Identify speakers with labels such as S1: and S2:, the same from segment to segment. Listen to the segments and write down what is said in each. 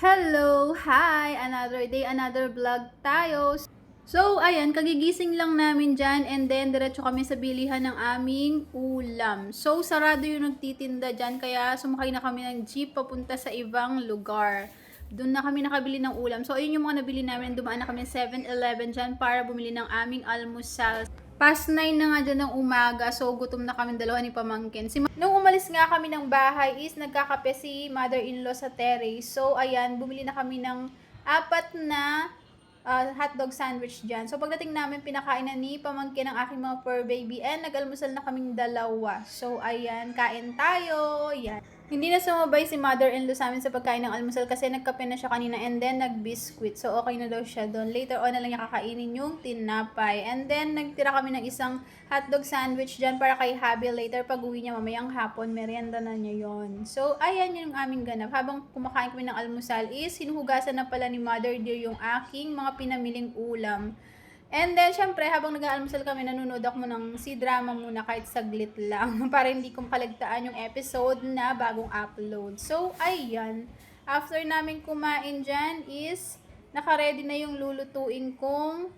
S1: Hello! Hi! Another day, another vlog tayo. So, ayan, kagigising lang namin dyan and then diretso kami sa bilihan ng aming ulam. So, sarado yung nagtitinda dyan kaya sumakay na kami ng jeep papunta sa ibang lugar. Doon na kami nakabili ng ulam. So, ayun yung mga nabili namin. Dumaan na kami sa 7-Eleven dyan para bumili ng aming almusal. Past 9 na nga dyan ng umaga, so gutom na kami dalawa ni Pamangkin. Nung umalis nga kami ng bahay is nagkakape si mother-in-law sa terrace. So ayan, bumili na kami ng apat na hotdog sandwich dyan. So pagdating namin, pinakain na ni Pamangkin ang aking mga fur baby and nag-almusal na kaming dalawa. So ayan, kain tayo. Yan. Hindi na sumabay si mother-in-law sa amin sa pagkain ng almusal kasi nagkape na siya kanina and then nag-biscuit. So, okay na daw siya doon. Later on na lang niya kakainin yung tinapay. And then, nagtira kami ng isang hotdog sandwich dyan para kay Habi later pag uwi niya mamayang hapon. Merienda na niya yon. So, ayan yung aming ganap. Habang kumakain kami ng almusal is hinuhugasan na pala ni Mother Dear yung aking mga pinamiling ulam. And then, syempre, habang nag-aalmusal kami, nanonood ako ng C-drama muna kahit saglit lang para hindi ko makalagtaan yung episode na bagong upload. So, ayan. After namin kumain dyan is naka-ready na yung lulutuin kong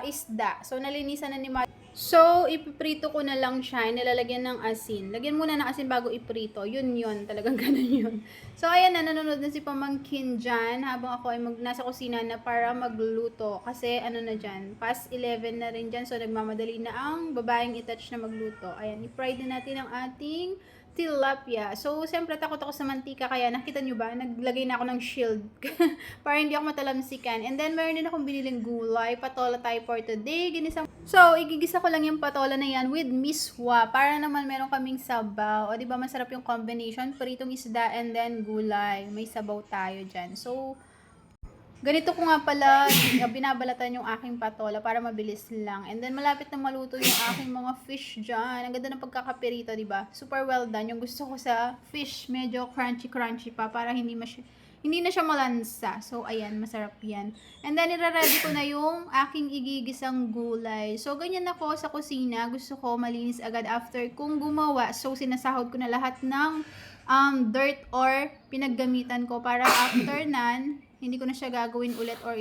S1: isda. So, nalinisan na ni Mother. So, ipiprito ko na lang siya. Nilalagyan ng asin. Lagyan muna ng asin bago iprito. Yun. Talagang ganun yun. So, ayan na. Nanonood na si Pamangkin dyan. Habang ako ay nasa kusina na para magluto. Kasi, ano na dyan. Past 11 na rin dyan. So, nagmamadali na ang babaeng itouch na magluto. Ayan. I-fry na natin ang ating tilapia. So, siyempre takot ako sa mantika kaya nakita nyo ba, naglagay na ako ng shield para hindi ako matalamsikan. And then, meron din akong biniling gulay. Patola tayo for today. So, igigisa ko lang yung patola na yan with miswa para naman meron kaming sabaw. O, diba masarap yung combination? Pritong isda and then gulay. May sabaw tayo dyan. So, ganito ko nga pala binabalatan yung aking patola para mabilis lang. And then malapit na maluto yung aking mga fish dyan. Ang ganda ng pagkakapirito, di ba? Super well done. Yung gusto ko sa fish, medyo crunchy pa para hindi na siya malansa. So, ayan, masarap yan. And then, ire-ready ko na yung aking igigisang gulay. So, ganyan ako sa kusina. Gusto ko malinis agad after kung gumawa. So, sinasahod ko na lahat ng dirt or pinaggamitan ko para after nan, hindi ko na siya gagawin ulit or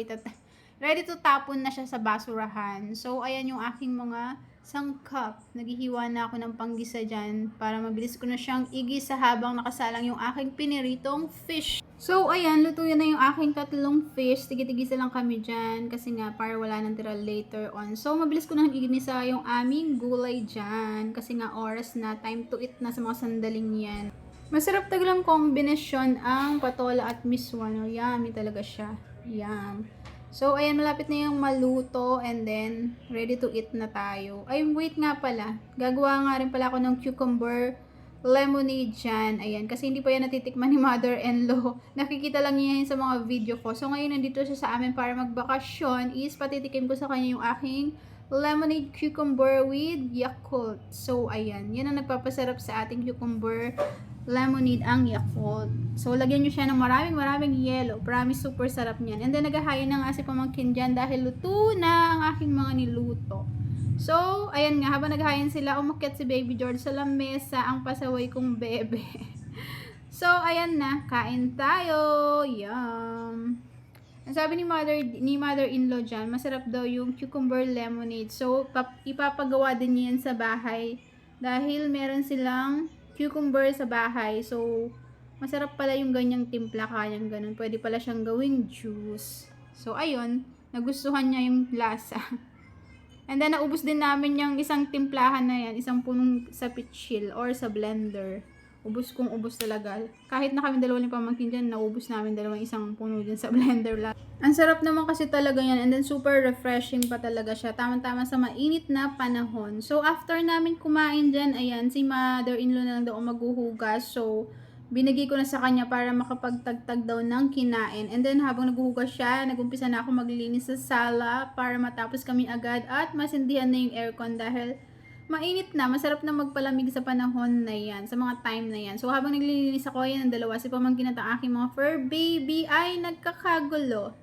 S1: ready to tapon na siya sa basurahan. So, ayan yung aking mga sangkap. Naghihiwa na ako ng panggisa dyan para mabilis ko na siyang igisa habang nakasalang yung aking piniritong fish. So, ayan, luto na yung aking tatlong fish. Tigit-tigisa lang kami dyan kasi nga para wala nang tira later on. So, mabilis ko nang iginisa yung aming gulay dyan kasi nga oras na, time to eat na sa mga sandaling yan. Masarap talagang kombinasyon ang patola at miswa. No? Yummy talaga siya. Yum. So, ayan, malapit na yung maluto and then ready to eat na tayo. Ay, wait nga pala. Gagawa nga rin pala ako ng cucumber lemonade dyan. Ayan, kasi hindi pa yan natitikman ni mother-in-law. Nakikita lang niya yan sa mga video ko. So, ngayon nandito siya sa amin para magbakasyon is patitikim ko sa kanya yung aking lemonade cucumber with Yakult. So, ayan. Yan ang nagpapasarap sa ating cucumber lemonade ang Yakult. So, lagyan nyo siya ng maraming yelo. Promise, super sarap niyan. And then, naghahain na nga si Pamangkin dyan dahil luto na ang aking mga niluto. So, ayan nga, habang naghahain sila, umakyat si Baby George sa lamesa, ang pasaway kong bebe. So, ayan na, kain tayo. Yum! Ang sabi ni mother-in-law dyan, masarap daw yung cucumber lemonade. So, ipapagawa din yan sa bahay dahil meron silang cucumber sa bahay. So, masarap pala yung ganyang timpla, kayang ganun. Pwede pala siyang gawing juice. So, ayun, nagustuhan niya yung lasa. And then, naubos din namin yung isang timplahan na yan, isang punong sa pitchil or sa blender. Ubos kong ubos talaga. Kahit na kami dalawa ni Pamangkin dyan, naubos namin dalawang isang puno dyan sa blender lang. Ang sarap naman kasi talaga yan. And then super refreshing pa talaga siya. Tama-tama sa mainit na panahon. So after namin kumain dyan, ayan, si mother-in-law na lang daw maghuhugas. So binigay ko na sa kanya para makapagtagtag daw ng kinain. And then habang naghuhugas siya, nagumpisa na ako maglinis sa sala para matapos kami agad at masindihan na yung aircon dahil mainit na, masarap na magpalamig sa panahon na yan, sa mga time na yan. So, habang naglilinis ako, yan ang dalawa, si Pamangkin at ang aking mga fur baby ay nagkakagulo.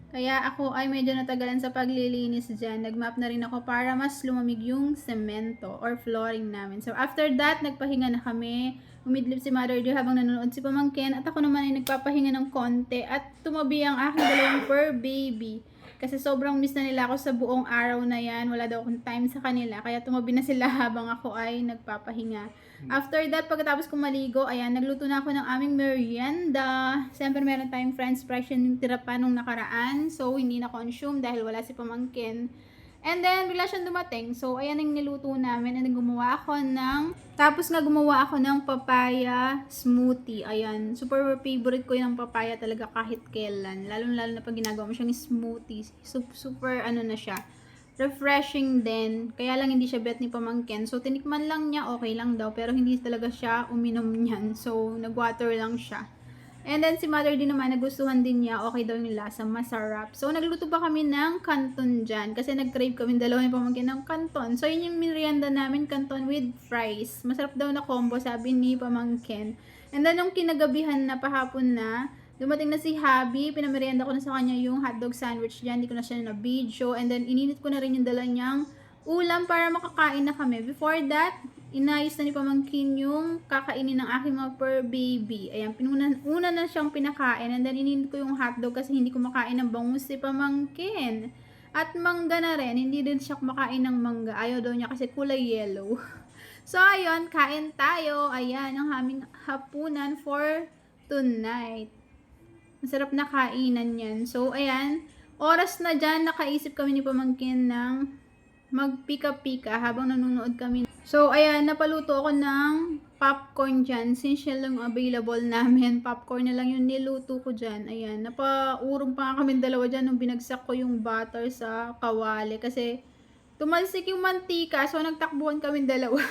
S1: Kaya ako ay medyo natagalan sa paglilinis dyan. Nag-map na rin ako para mas lumamig yung semento or flooring namin. So, after that, nagpahinga na kami. Umidlip si Mother Dear habang nanonood si Pamangkin. At ako naman ay nagpapahinga ng konti. At tumabi ang aking dalawang fur baby. Kasi sobrang miss na nila ako sa buong araw na yan. Wala daw akong time sa kanila. Kaya tumabi na sila habang ako ay nagpapahinga. After that, pagkatapos kong maligo, ayan, nagluto na ako ng aming merienda. Siyempre, meron tayong french fries yung tira pa nung nakaraan. So, hindi na-consume dahil wala si Pamangkin. And then, bigla siyang dumating. So, ayan ang niluto namin. And then, tapos nga gumawa ako ng papaya smoothie. Ayan, super favorite ko yung papaya talaga kahit kailan. Lalo na pag ginagawa mo siyang smoothie. Super ano na siya. Refreshing din. Kaya lang hindi siya bet ni Pamangkin. So, tinikman lang niya, okay lang daw. Pero hindi talaga siya uminom niyan. So, nag-water lang siya. And then, si Mother din naman, nagustuhan din niya. Okay daw yung lasa, masarap. So, nagluto pa kami ng canton dyan. Kasi nag-crave kami dalawa ni Pamangkin ng canton. So, yun yung merienda namin, canton with fries. Masarap daw na combo, sabi ni Pamangkin. And then, nung kinagabihan na pahapon na, dumating na si Habi, pinamerienda ko na sa kanya yung hotdog sandwich dyan, hindi ko na siya na-video, and then ininit ko na rin yung dala niyang ulam para makakain na kami. Before that, inayos na ni Pamangkin yung kakainin ng aking mga fur baby. Ayan, una na siyang pinakain, and then ininit ko yung hotdog kasi hindi ko makain ng bangus si Pamangkin. At mangga na rin, hindi din siya kumakain ng mangga. Ayaw daw niya kasi kulay yellow. So, ayun, kain tayo. Ayan, ang aming hapunan for tonight. Masarap na kainan yan. So, ayan. Oras na dyan, nakaisip kami ni Pamangkin ng magpika-pika habang nanonood kami. So, ayan, napaluto ako ng popcorn dyan. Since yan lang available namin, popcorn na lang yung niluto ko dyan. Ayan, napaurong pa nga kami dalawa dyan nung binagsak ko yung butter sa kawali. Kasi, tumalsik yung mantika, so nagtakbuhan kami dalawa.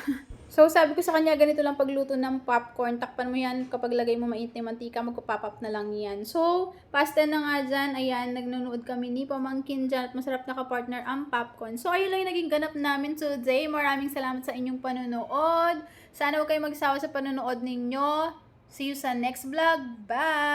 S1: So, sabi ko sa kanya, ganito lang pagluto ng popcorn. Takpan mo yan kapag lagay mo mainit na mantika, magpa-pop up na lang yan. So, pasta na nga dyan. Ayan, nagnunood kami ni Pamangkin dyan at masarap na ka-partner ang popcorn. So, ayun lang yung naging ganap namin today. Maraming salamat sa inyong panonood. Sana huwag kayo magsawa sa panonood ninyo. See you sa next vlog. Bye!